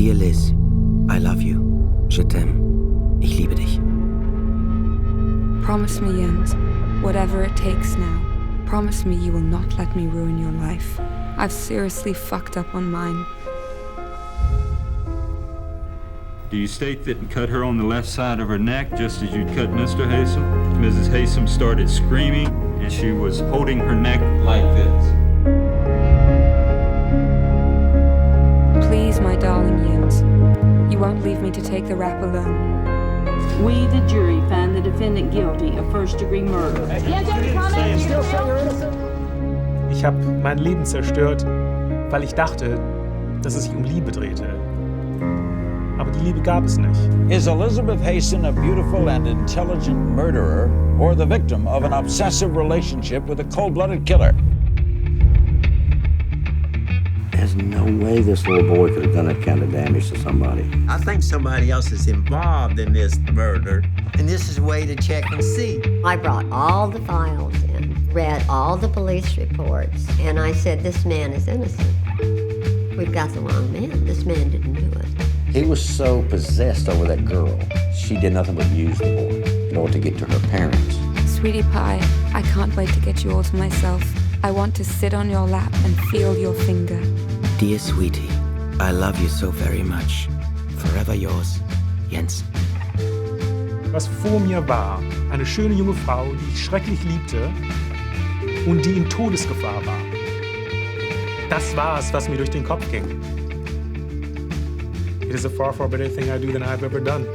Dear Liz, I love you. Je t'aime. Ich liebe dich. Promise me, Jens, whatever it takes now, promise me you will not let me ruin your life. I've seriously fucked up on mine. Do you state that you cut her on the left side of her neck just as you'd cut Mr. Haysom? Mrs. Haysom started screaming and she was holding her neck like this. Please, my darling Jens, you won't leave me to take the rap alone. We, the jury, find the defendant guilty of first-degree murder. Ich habe mein Leben zerstört, weil ich dachte, dass es sich um Liebe drehte. Aber die Liebe gab es nicht. Is Elizabeth Haysom a beautiful and intelligent murderer or the victim of an obsessive relationship with a cold-blooded killer? There's no way this little boy could have done that kind of damage to somebody. I think somebody else is involved in this murder, and this is a way to check and see. I brought all the files in, read all the police reports, and I said, this man is innocent. We've got the wrong man. This man didn't do it. He was so possessed over that girl, she did nothing but use the boy in order to get to her parents. Sweetie pie, I can't wait to get you all to myself. I want to sit on your lap and feel your finger. Dear Sweetie, I love you so very much. Forever yours, Jens. Was vor mir war, eine schöne junge Frau, die ich schrecklich liebte und die in Todesgefahr war. Das war es, was mir durch den Kopf ging. It is a far, far better thing I do than I've ever done.